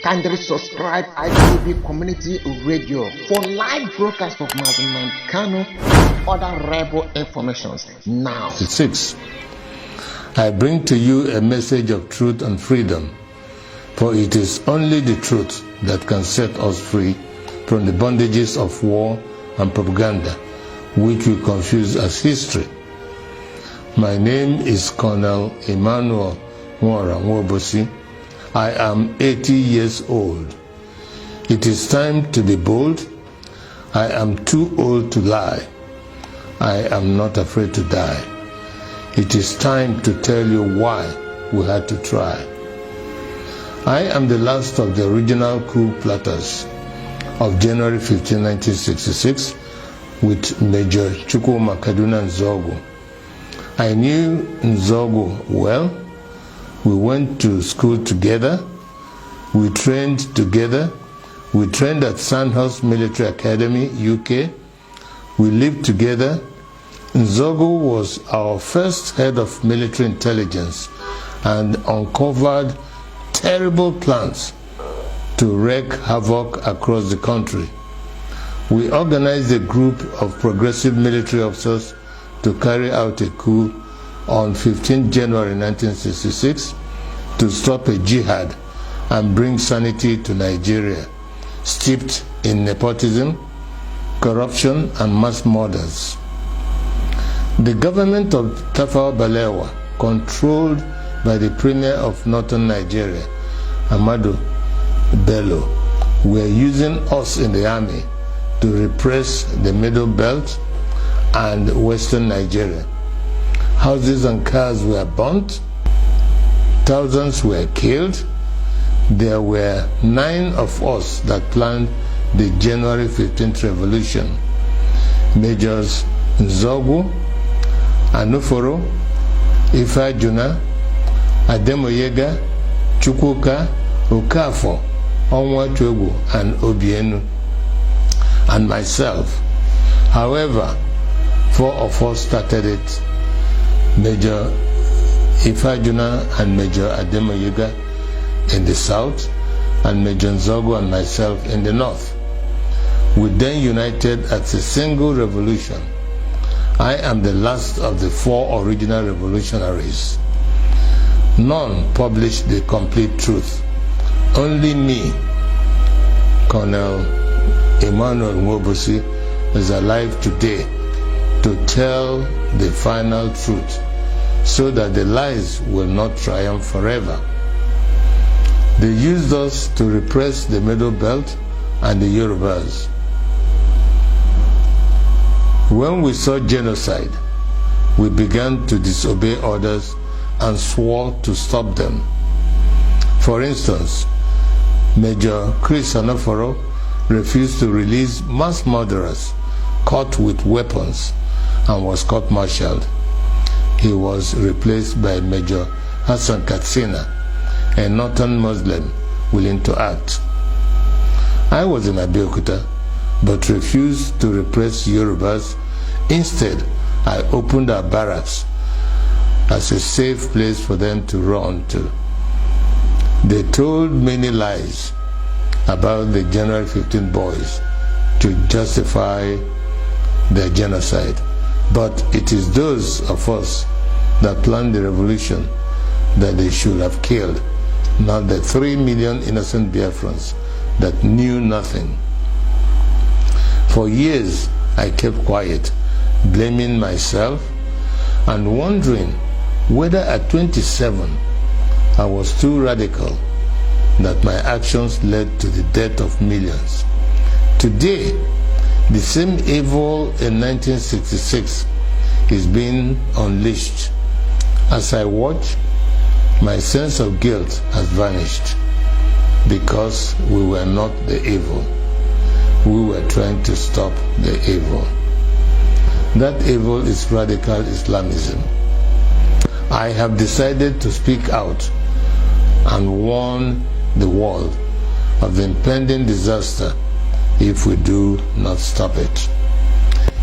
Kindly subscribe IWB Community Radio for live broadcast of Maziman Kano and other rebel informations. Now. 6. I bring to you a message of truth and freedom, for it is only the truth that can set us free from the bondages of war and propaganda, which we confuse as history. My name is Colonel Emmanuel NWOBOSI. I am 80 years old. It is time to be bold. I am too old to lie. I am not afraid to die. It is time to tell you why we had to try. I am the last of the original coup plotters of January 15, 1966 with Major Chukwuma Kaduna Nzogu. I knew Nzogu well. We went to school together. We trained together. We trained at Sandhurst Military Academy, UK. We lived together. Nzogu was our first head of military intelligence and uncovered terrible plans to wreak havoc across the country. We organized a group of progressive military officers to carry out a coup on 15 January 1966 to stop a jihad and bring sanity to Nigeria, steeped in nepotism, corruption, and mass murders. The government of Tafawa Balewa, controlled by the Premier of Northern Nigeria, Ahmadu Bello, were using us in the army to repress the Middle Belt and Western Nigeria. Houses and cars were burnt. Thousands were killed. There were 9 of us that planned the January 15th revolution. Majors Nzogu, Anuforo, Ifajuna, Ademoyega, Chukwuka, Okafo, Onwatuegu, and Obienu, and myself. However, 4 of us started it: Major Ifajuna and Major Ademoyega in the south, and Major Nzogu and myself in the north. We then united as a single revolution. I am the last of the 4 original revolutionaries. None published the complete truth. Only me, Colonel Emmanuel NWOBOSI, is alive today to tell the final truth, so that the lies will not triumph forever. They used us to repress the Middle Belt and the Yorubas. When we saw genocide, we began to disobey orders and swore to stop them. For instance, Major Chris Anoforo refused to release mass murderers caught with weapons and was court-martialed. He was replaced by Major Hassan Katsina, a northern Muslim willing to act. I was in Abeokuta, but refused to repress Yorubas. Instead, I opened our barracks as a safe place for them to run to. They told many lies about the January 15 boys to justify their genocide. But it is those of us that planned the revolution that they should have killed, not the 3 million innocent Biafrans that knew nothing. For years, I kept quiet, blaming myself and wondering whether at 27 I was too radical, that my actions led to the death of millions. Today, the same evil in 1966 is being unleashed. As I watch, my sense of guilt has vanished, because we were not the evil. We were trying to stop the evil. That evil is radical Islamism. I have decided to speak out and warn the world of the impending disaster if we do not stop it.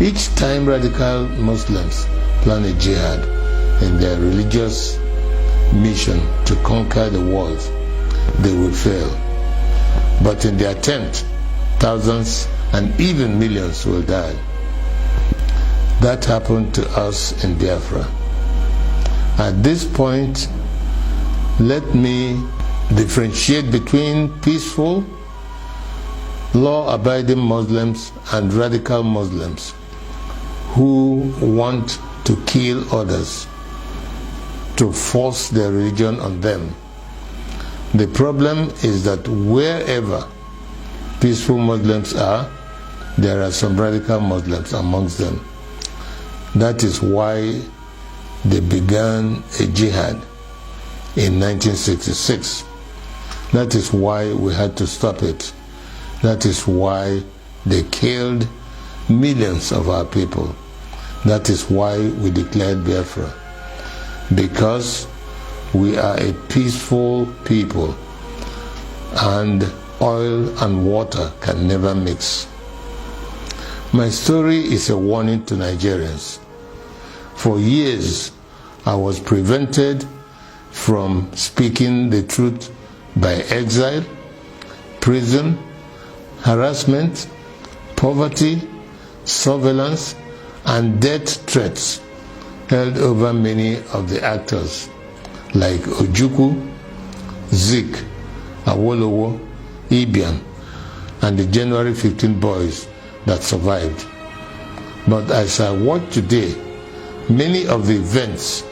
Each time radical Muslims plan a jihad in their religious mission to conquer the world, they will fail. but in the attempt, thousands and even millions will die. That happened to us in Biafra. At this point, let me differentiate between peaceful, law-abiding Muslims and radical Muslims who want to kill others, to force their religion on them. The problem is that wherever peaceful Muslims are, there are some radical Muslims amongst them. That is why they began a jihad in 1966. That is why we had to stop it. That is why they killed millions of our people. That is why we declared Biafra. Because we are a peaceful people, and oil and water can never mix. My story is a warning to Nigerians. For years, I was prevented from speaking the truth by exile, prison, harassment, poverty, surveillance, and death threats held over many of the actors like Ojukwu, Zik, Awolowo, Ibiam, and the January 15 boys that survived. But as I watch today, many of the events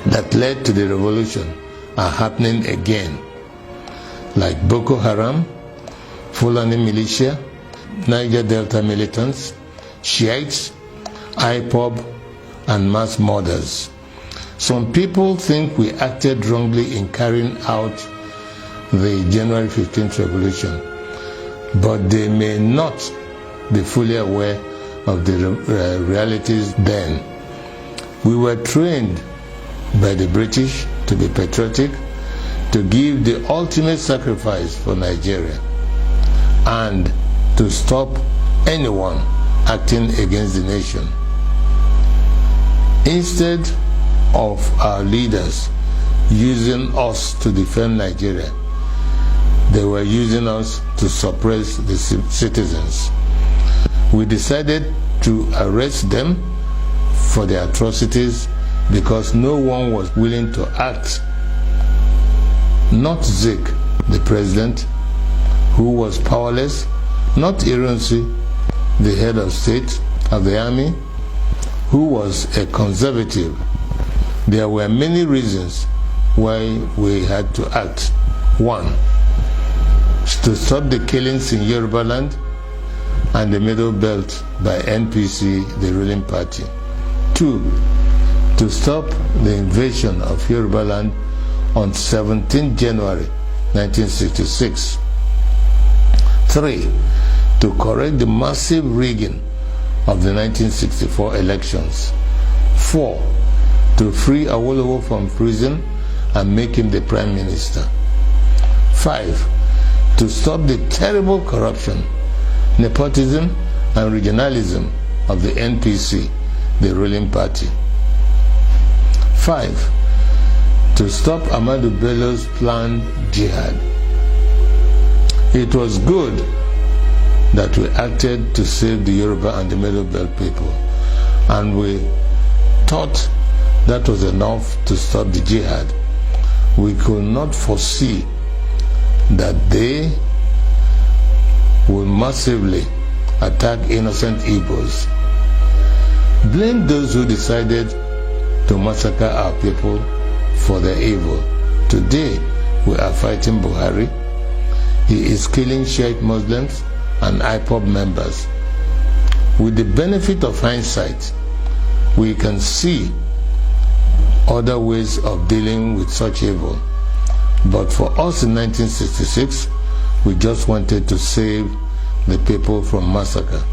that led to the revolution are happening again, like Boko Haram, Fulani militia, Niger Delta militants, Shiites, IPOB, and mass murders. Some people think we acted wrongly in carrying out the January 15th revolution, but they may not be fully aware of the realities then. We were trained by the British to be patriotic, to give the ultimate sacrifice for Nigeria, and to stop anyone acting against the nation. Instead of our leaders using us to defend Nigeria, they were using us to suppress the citizens. We decided to arrest them for their atrocities because no one was willing to act. Not Zik, the president, who was powerless, not Ironsi, the head of state of the army, who was a conservative. There were many reasons why we had to act. 1, to stop the killings in Yoruba land and the Middle Belt by NPC, the ruling party. 2, to stop the invasion of Yoruba land on 17 January 1966. 3, to correct the massive rigging of the 1964 elections. 4, to free Awolowo from prison and make him the Prime Minister. 5, to stop the terrible corruption, nepotism, and regionalism of the NPC, the ruling party. 5, to stop Ahmadu Bello's planned jihad. It was good that we acted to save the Yoruba and the Middle Belt people, and we thought that was enough to stop the jihad. We could not foresee that they will massively attack innocent Igbos. Blame those who decided to massacre our people for their evil. Today, we are fighting Buhari. He is killing Shiite Muslims and IPOB members. With the benefit of hindsight, we can see other ways of dealing with such evil. But for us in 1966, we just wanted to save the people from massacre.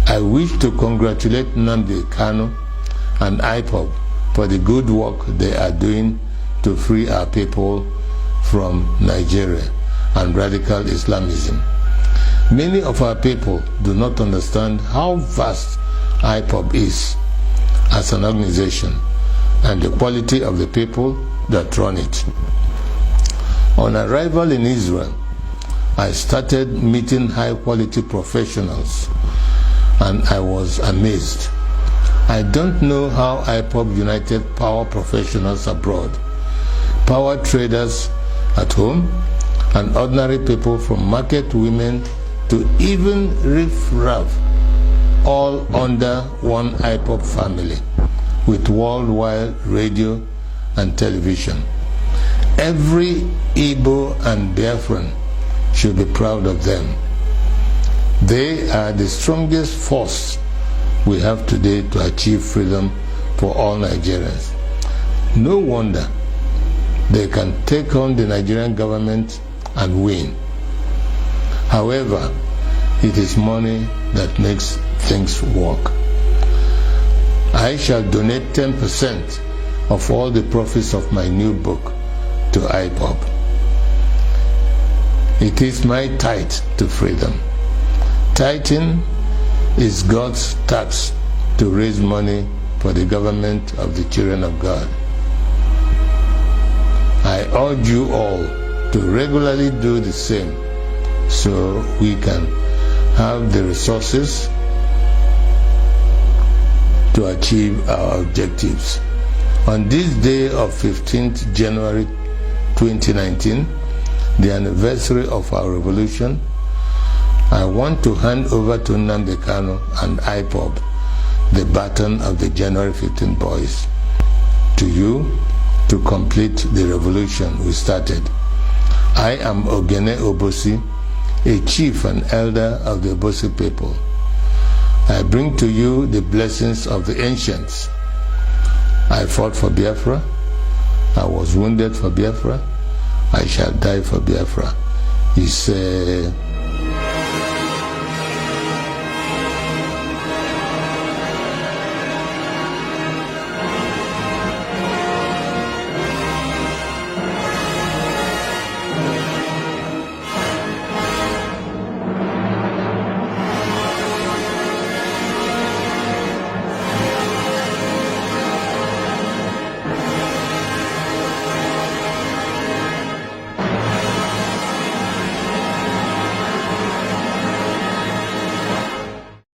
I wish to congratulate Nnamdi Kanu and IPOB for the good work they are doing to free our people from Nigeria and radical Islamism. Many of our people do not understand how vast IPOB is as an organization and the quality of the people that run it. On arrival in Israel, I started meeting high-quality professionals, and I was amazed. I don't know how IPOB united power professionals abroad, power traders at home, and ordinary people from market women to even riff-raff, all under one IPOB family with worldwide radio and television. Every Igbo and Biafran should be proud of them. They are the strongest force we have today to achieve freedom for all Nigerians. No wonder they can take on the Nigerian government and win. However, it is money that makes things work. I shall donate 10% of all the profits of my new book to IPOB. It is my tithe to freedom. Tithing is God's tax to raise money for the government of the children of God. I urge you all to regularly do the same so we can have the resources to achieve our objectives. On this day of 15th January 2019, the anniversary of our revolution, I want to hand over to Nnamdi Kanu and IPOB the baton of the January 15 boys, to you to complete the revolution we started. I am NWOBOSI, a chief and elder of the Obosi people. I bring to you the blessings of the ancients. I fought for Biafra. I was wounded for Biafra. I shall die for Biafra. He said,